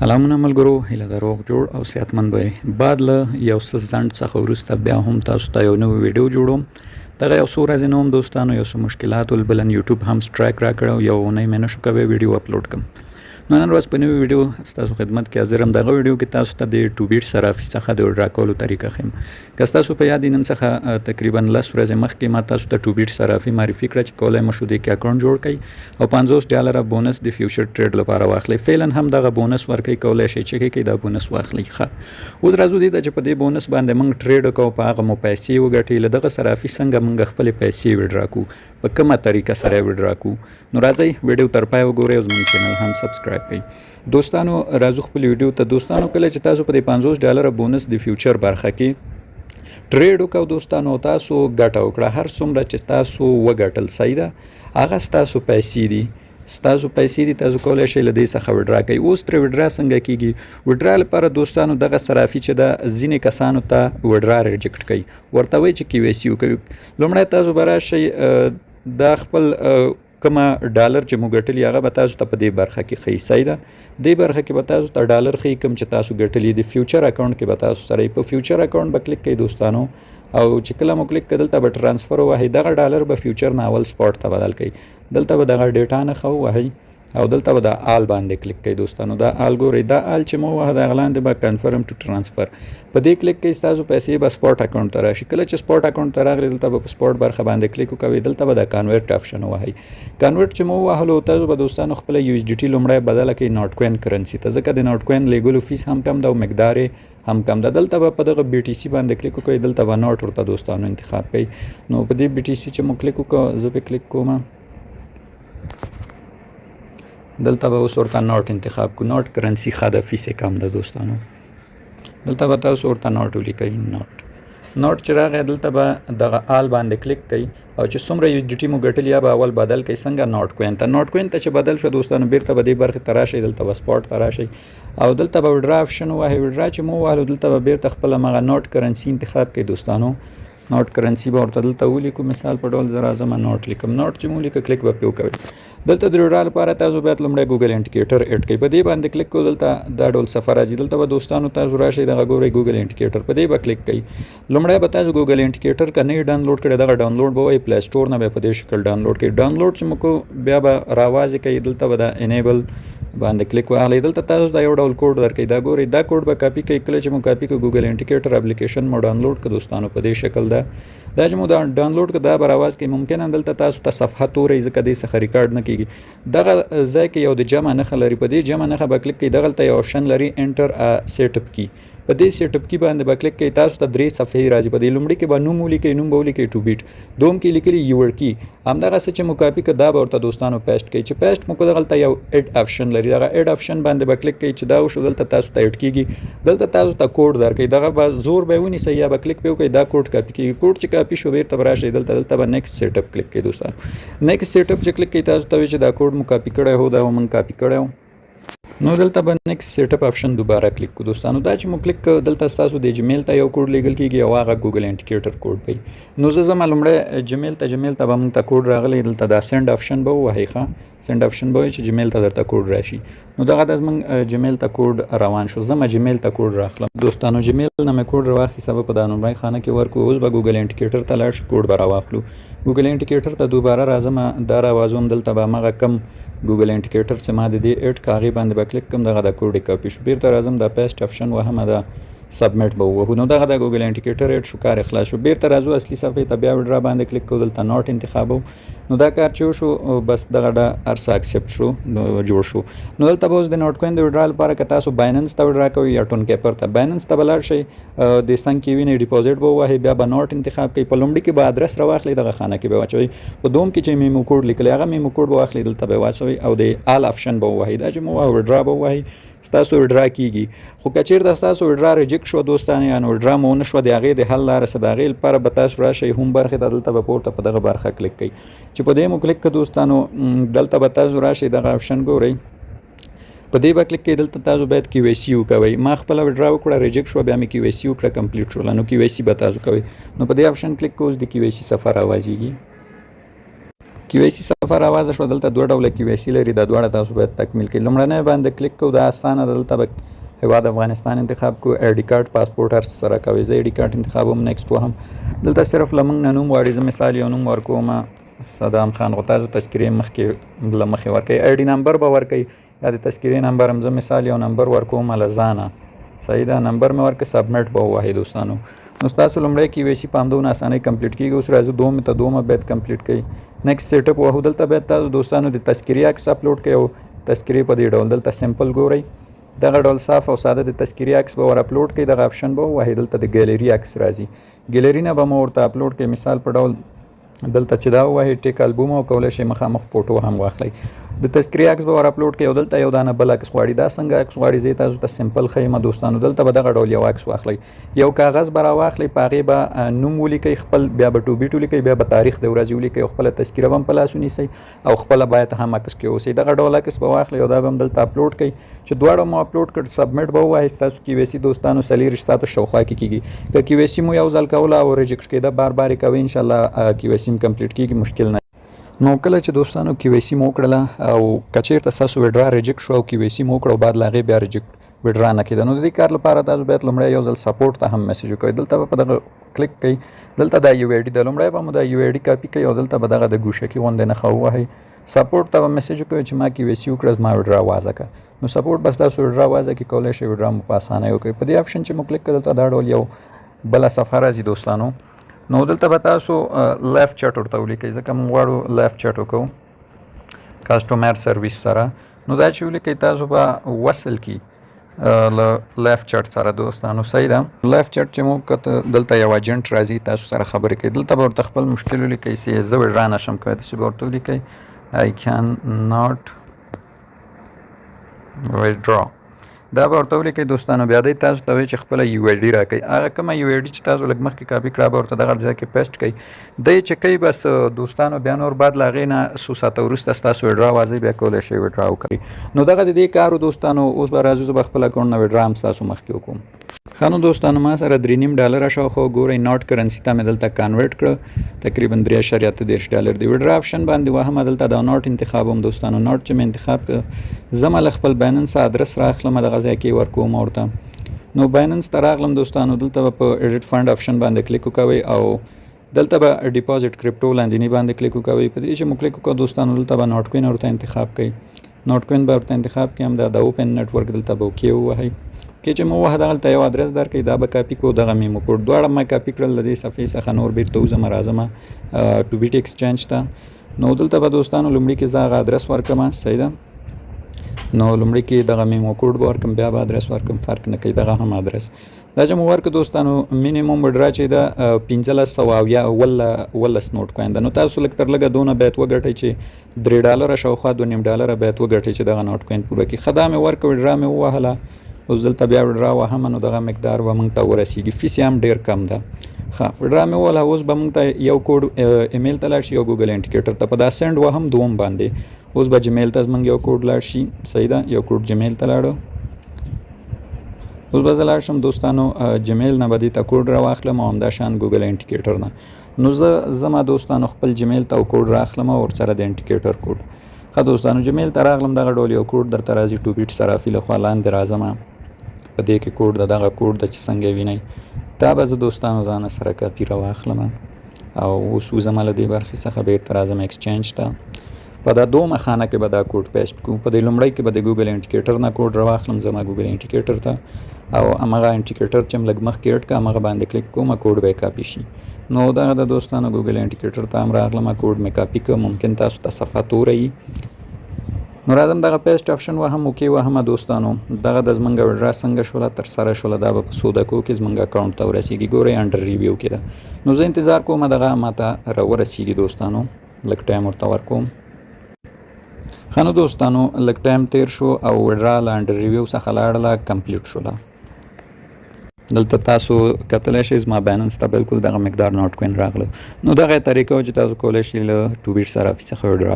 سلامونه ملګرو، هیله ده روغ جوړ او صحتمند وئ. بعد له یو څه ځنډ څخه وروسته بیا هم تاسو ته یو نوی ویډیو جوړوم. دغه یو څو ورځې نه هم دوستانو یو څه مشکلات ول، بل یوټیوب هم سټرایک راکړ او یو اونۍ مې نشو کوی ویډیو اپلوډ کړم. نو نن ورځ په نوی ویډیو ستاسو خدمت کې حاضر یم. دغه ویډیو کې تاسو ته د 2 بیټ صرافي څخه د وډرا کولو طریقه ښیم. که ستاسو په یاد نن څخه تقریبا 10 ورځې مخکې ما تاسو ته 2 بیټ صرافي معرفي کړه چې کولای مو شو د کې اکاونټ جوړ کړئ او $50 بونس د فیوچر ټریډ لپاره واخلئ. فعلا هم دغه بونس ورکوي، کولای شئ چې کې دا بونس واخلئ. اوس راځو دې ته چې په دې بونس باندې موږ ټریډ وکړو، په هغه مو پیسې وګټئ. له دغه صرافي څنګه موږ خپلې پیسې وډرا کوو، په کومه طریقه سره وډرا کوو. نو راځئ ویډیو تر پای وګورئ او زموږ چینل هم سبسکرایب کړئ. دوستانو راځو خپل ویډیو ته. دوستانو کله چې تاسو په دې $50 بونس د فیوچر برخه کې ټریډ وکړو دوستانو، تاسو ګټه وکړه. هر څومره چې تاسو وګټل صحیح ده، هغه ستاسو پیسې دي. تاسو کولای شئ له دې څخه وډرا کړئ. اوس ترې وډرا څنګه کیږي؟ وډرا لپاره دوستانو دغه صرافي چې د ځینې کسانو ته وډرا ریجکټ کوي، ورته وایي چې KYC وکوي. لومړی تاسو به راشئ دا خپل کومه ډالر چې مو ګټلي هغه به تاسو ته په دې برخه کې ښیي. صحیح ده، دې برخه کې به تاسو ته ډالر ښیي کوم چې تاسو ګټلي. د فیوچر اکاونټ کې به تاسو سره په فیوچر اکاونټ به کلیک کوئ دوستانو، او چې کله مو کلیک کړئ دلته به ټرانسفر ووهئ. دغه ډالر به فیوچر نه اول سپاټ ته بدل کړئ. دلته به دغه ډیټا نښه ووهئ او دلته به د آل باندې کلیک کړئ دوستانو. دا آل ګورئ، دا آل چې مو ووهه دغه لاندې به کنفرم ټو ټرانسفر په دې کلیک کوئ. ستاسو پیسې به سپاټ اکاونټ ته راشي. کله چې سپاټ اکاونټ ته راغلي دلته به په سپاټ برخه باندې کلیک وکوئ. دلته به د کنورټ آپشن ووهئ. کنورټ چې مو ووهلو تاسو به دوستانو خپله USDT لومړی بدله کړئ ناټ کوین کرنسي ته، ځکه د ناټ کوین لیږلو فیس هم کم ده او مقدار هم کم ده. دلته به په دغه BTC باندې کلیک وکړئ. دلته به ناټ ورته دوستانو انتخاب کړئ. نو په دې BTC چې مو کلیک وکړو، زه پې کلیک کوم. دلته به اوس ورته ناټ انتخاب کو. ناټ کرنسي ښه ده، فیس یې کم ده دوستانو. دلته به تاسو ورته ناټ ولیکئ. ناټ چې راغی دلته به دغه آل باندې کلیک کوئ او چې څومره USDT مو ګټلي یا به اول بدل کوئ. څنګه؟ ناټ کوین ته. ناټ کوین ته چې بدل شو دوستانو، بیرته به دې برخې ته راشئ. دلته به سپاټ ته راشئ او دلته به وډرا آپشن ووهئ. وډرا چې مو ووهلو دلته به بیرته خپله همغه ناټ کرنسي انتخاب کړئ دوستانو. ناټ کرنسي به ورته دلته ولیکو. مثال په ډول زه راځم ناټ لیکم. ناټ چې مو لیکه کلیک به پې وکوئ. دلته د وډرا لپاره تاسو باید لومړی ګوګل انډیکیټر اډ کړئ. په دې باندې کلیک کوئ، دلته دا ډول صفحه راځي. دلته به دوستانو تاسو راشئ، دغه ګورئ ګوګل انډیکیټر، په دې به کلیک کړئ. لومړی به تاسو ګوګل انډیکیټر که نه یې ډاونلوډ کړی، دغه ډاونلوډ به وایي پلی سټور نه، به په دې شکل ډاونلوډ کړئ. ډاونلوډ چې مو کو بیا به راوازې کوي. دلته به د انیبل باندې کلیک واخلئ. دلته تاسو دا یو ډول کوډ درکوي. دا ګورئ، دا کوډ به کاپي کوئ. کله چې مو کاپي کړو ګوګل انډیکیټر اپلیکیشن مو ډاونلوډ کړو دوستانو، په دې شکل ده. دا چې مو دا ډاونلوډ کړو دا به راواز کوي. ممکنه دلته تاسو ته صفحه تورئ، ځکه دې څخه ریکارډ نه کیږي. دغه ځای کې یو د جمع نښه لري، په دې جمع نښه به کلیک کوئ. دغلته یو آپشن لري انټر سیټ اپ کی. په دې سیټ اپ کی باندې به کلیک کوئ. تاسو ته 3 صفحې راځي. په دې لومړي کې به نوم ولیکئ، نوم به ولیکئ 2 بیټ. دوم کې لیکلي یور کی. همدغه څه چې مو کاپي کړه دا به ورته دوستانو پیسټ کړئ. چې پیسټ مو کړه دغلته یو اډ آپشن لري. دغه اډ آپشن باندې به کلیک کوئ. چې دا وشو دلته تاسو ته اډ کیږي. دلته تاسو ته کوډ درکوي. دغه به زور به ونیسئ یا به کلیک پې وکړئ. دا کوډ کاپي کیږي. کوډ چې کاپي شو بیرته به راشئ. دلته به نیکسټ سیټ اپ کلیک کړئ دوستانو. نیکسټ سیټ اپ چې کلیک کړئ تاسو ته وایي چې دا کوډ مو کاپي کړی هو، دا موږ کاپي کړی و. نو دلته به نیکسټ سیټ اپ آپشن دوباره کلیک کو دوستانو. دا چې مو کلیک کړ دلته تاسو د جمیل ته یو کوډ لیږل کیږي او هغه ګوګل انډیکیټر کوډ وي. نو زه ځم لومړی جمیل ته به موږ ته کوډ راغلی. دلته دا سینډ آپشن به ووهئ. سینډ آپشن به وایي چې جمیل ته درته کوډ راشي. نو دغه د زموږ جمیل ته کوډ روان شو. زه جمیل ته کوډ راخلم دوستانو. جمیل نه مې کوډ راواخیست، به په دا لومړی خانه کې ورکړو. اوس به ګوګل انډیکیټر ته لاړ شو، کوډ به راواخلو. ګوګل انډیکیټر ته دوباره راځم، دا راوازوم. دلته به همغه کم ګوګل انډیکیټر چې ما د دې اډ کړ هغې باندې به کلیک کوم. دغه د کوډ یې کاپي شو. بیرته راځم، دا پیسټ آپشن وهم، دا سبمیټ به ووهو. نو دغه د ګوګل انډیکیټر اډ شو، کار خلاص شو. بیرته راځو اصلي صفحې ته، بیا وډرا باندې کلیک کوو. دلته ناټ انتخابو. نو دا کار چې وشو بس دغه هر څه اکسپټ شو، جوړ شو. نو دلته به اوس د ناټ کوین د وډرا لپاره که تاسو بایننس ته وډرا کوئ یا ټون کیپر ته، بایننس ته به لاړ شئ. د څنګ کې وینئ ډیپوزیټ به ووهئ، بیا به ناټ انتخاب کوئ. په لومړي کې به ادرس راواخلئ، دغه خانه کې به واچوئ. په دوم کې چې میمو کوډ لیکلی هغه میمو کوډ به واخلئ، دلته به واچوئ او د آل آپشن به ووهئ. دا چې مو وډرا به ووهئ، ستاسو وډرا کیږي. خو که چیرته ستاسو وډرا ریجکټ شو دوستانو، یا وډرا مو ونه شوه، د هغې د حل لاره څه ده؟ هغې لپاره به تاسو راشئ هوم برخې ته. دلته به پورته په دغه برخه کلیک کوئ. چې په دې مو کلیک کړه دوستانو، دلته به تاسو راشئ، دغه آپشن ګورئ. په دې به کلیک کوئ. دلته تاسو باید KYC وکوئ. ما خپله وډرا وکړه، ریجکټ شوه، بیا مې KYC وکړه، کمپلیټ شوله. نو KYC به تاسو کوئ. نو په دې آپشن کلیک کوئ. اوس د KYC صفحه راوازیږي. KYC صفحه راوازه شو. دلته دوه ډوله KYC لري. دا دواړه تاسو باید تکمیل کړئ. لومړنی باندې کلیک کوو، دا اسانه ده. دلته به هیواد افغانستان انتخاب کو، آی ډي کارت، پاسپورت هر څه سره کوي. زه آی ډي کارت انتخابوم، نیکسټ وهم. دلته صرف له موږ نه نوم غواړي. زه مثال یو نوم ورکوم، صدام خان. خو تاسو تذکرې مخکې له مخې ورکوئ. آی ډي نمبر به ورکوئ یا د تذکرې نمبر هم. زه مثال یو نمبر ورکوم له ځانه. صحیح ده، نمبر مې ورکړ، سبمیټ به ووهئ دوستانو. نو ستاسو لومړی KYC په همدونه اسانۍ کمپلیټ کېږي. اوس راځو دومې ته. دومه باید کمپلیټ کړئ. نیکسټ سیټ اپ وهو. دلته باید تاسو دوستانو د تذکرې عکس اپلوډ کړئ او تذکرې په دې ډول دلته سمپل ګورئ. دغه ډول صاف او ساده د تذکرې عکس به ور اپلوډ کړئ. دغه آپشن به ووهئ. دلته د ګیلري عکس راځي. ګیلري نه به مو ورته اپلوډ کړئ. مثال په ډول دلته چې دا ووهئ ټیک البوم، او کولی شئ مخامخ فوټو هم واخلئ. د تذکرې عکس به ور اپلوډ کړئ او دلته یو دانه بل عکس غواړي. دا څنګه عکس غواړي زه تاسو ته سمپل ښیم دوستانو. دلته به دغه ډول یو عکس واخلئ. یو کاغذ به راواخلئ، په هغې به نوم ولیکئ خپل، بیا به ټو بیټ ولیکئ، بیا به تاریخ د ورځې ولیکئ او خپله تذکره به هم په لاس ونیسئ او خپله باید هم عکس کې اوسئ. دغه ډول عکس به واخلئ او دا به هم دلته اپلوډ کړئ. چې دواړه مو اپلوډ کړ، سبمیټ به ووایئ. ستاسو KYC دوستانو 40 ساعته شاوخوا کې کېږي. که KYC مو یو ځل کوله او ریجکټ کېده، بار بار یې کوئ، انشاءالله KYC هم کمپلیټ کېږي، مشکل نه. نو کله چې دوستانو KYC مو وکړله او که چېرته ستاسو وډرا ریجکټ شو او KYC مو وکړه او بعد له هغې بیا ریجکټ وډرا نه کېده، نو د دې کار لپاره تاسو باید لومړی یو ځل سپورټ ته هم میسج وکړئ. دلته به په دغه کلیک کوئ. دلته دا UID ده. لومړی به مو دا UID کاپي کوئ او دلته به دغه د ګوشکي غوندې نښه ووهئ. سپورټ ته به میسج وکړئ چې ما KYC وکړه، زما وډرا وازه کړه. نو سپورټ به ستاسو وډرا وازه کړي. کولی شئ وډرا مو په اسانۍ وکړئ. په دې آپشن چې مو کلیک کړه، دلته دا ډول یو بله صفحه راځي دوستانو. نو دلته به تاسو لیفټ چټ ورته ولیکئ، ځکه موږ غواړو لیفټ چټ وکړو کسټمر سرویس سره. نو دا چې ولیکئ تاسو به وصل کی له لیفټ چټ سره دوستانو. صحیح ده. لیفټ چټ چې مو کته دلته یو ایجنټ راځي تاسو سره خبرې کوي. دلته به ورته خپل مشکل ولیکئ چې زه وډرا نشم کولی. داسې به ورته ولیکئ I cannot withdraw. دا به ورته ولیکئ دوستانو. بیا دی تاسو ته وایي چې خپله UID راکئ. هغه کومه UID چې تاسو لږ مخکې کاپي کړه به ورته دغه ځای کې پیسټ کړئ. دی چې کوي بس دوستانو بیا نور بعد له هغې نه څو ساعته وروسته ستاسو وډرا وازئ، بیا کولی شئ وډرا وکړئ. نو دغه د دې کار و دوستانو. اوس به راځو زه به خپل اکاونټ نه وډرا هم ستاسو مخکې وکړم. ښه نو دوستانو ما سره $3.5 شاوخوا ګورئ ناټ کرنسي ته مې دلته کنورټ کړه، تقریبا $3.33 دی. وډرا آپشن باندې وهم دلته دا ناټ انتخابوم دوستانو. ناټ چې مې انتخاب کړه، زه له خپل بایننس ادرس راخلم، دغه ځای کې ورکوم ورته. نو بایننس ته راغلم دوستانو. دلته به په ایډیټ فنډ آپشن باندې کلیک وکوئ او دلته به ډیپازیټ کرپټو لاندینی باندې کلیک وکوئ. په دې چې مو کلیک وکړو دوستانو دلته به ناټ کوین ورته انتخاب کړئ. ناټ کوین به ورته انتخاب کړئ. همدا د اوپن نیټورک دلته به اوکې ووهئ. کې چې مو ووهه دغلته یو ادرس درکړئ، دا به کاپي کړو. دغه مې مو کوډ دواړه ما کاپي کړل. له دې صفحې څخه نور بیرته وځم راځم ټو بیټ ایکسچینج ته. نو دلته به دوستانو لومړي کې زه هغه ادرس ورکړم. صحیح ده. نو لومړي کې دغه میمو کوډ به ورکړم، بیا به ادرس ورکړم، فرق نه کوي، دغه هم ادرس. دا چې مو ورکړه دوستانو مینیمم وډرا چې ده 1519 نوټ کوین ده. نو تاسو لږ تر لږه دونه باید وګټئ چې $3 شاوخوا $2.5 باید وګټئ چې دغه نوټ کوین پوره کړي. ښه دا مې ورکړه، وډرا مې ووهله. اوس دلته بیا وډرا وهم، نو دغه مقدار به موږ ته ورسیږي. فیس یې هم ډېر کم ده. ښه وډرا مې ووهله. اوس به موږ ته یو کوډ ایمیل ته لاړ شي، یو ګوګل انډیکیټر ته. په دا سینډ وهم دوم باندې اوس به جمیل ته زموږ یو کوډ لاړ شي. صحیح ده. یو کوډ جمیل ته لاړو. اوس به زه لاړ شم دوستانو جمیل نه به دې ته کوډ راواخلم او همدا شان ګوګل انډیکیټر نه. نو زه ځمه دوستانو خپل جمیل ته او کوډ راخلم او ورسره د انډیکیټر کوډ. ښه دوستانو جمیل ته راغلم، دغه ډول یو کوډ درته راځي ټو بیټ صرافي لخوا. لاندې راځم، په دې کې کوډ ده، دغه کوډ ده چې څنګه وینئ. دا به زه دوستانو ځان سره کاپي راواخلم او اوس وځم له دې برخې څخه بیرته راځم ایکسچینج ته. په دا دومه خانه کې به دا کوډ پیسټ کړو. په دې لومړی کې به د ګوګل انډیکیټر نه کوډ راواخلم، زما ګوګل انډیکیټر ته، او همغه انډیکیټر چې م لږ مخکې اډ کړه همغه باندې کلیک کوم، کوډ به یې کاپي شي. نو دغه د دوستانو ګوګل انډیکیټر ته هم راغلم، کوډ مې کاپي کړه. ممکن تاسو ته صفحه توره وي. نو راځم دغه پیسټ آپشن وهم، اوکې وهم دوستانو. دغه د زمونږ وډرا څنګه شوله ترسره شوله، دا به په څو دقیقو کې زمونږ اکاونټ ته ورسیږي. ګورئ انډر ریویو کې ده. نو زه انتظار کوم دغه ماته راورسیږي دوستانو، لږ ټایم ورته ورکوم. ښه نو دوستانو لږ ټایم تیر شو او وډرا له انډر ریویو څخه لاړله، کمپلیټ شوله. دلته تاسو کتلی شئ زما بایننس ته بالکل دغه مقدار نوټ کوین راغله. نو دغه طریقه چې تاسو کولی شئ له ټو بیټ صرافي څخه وډرا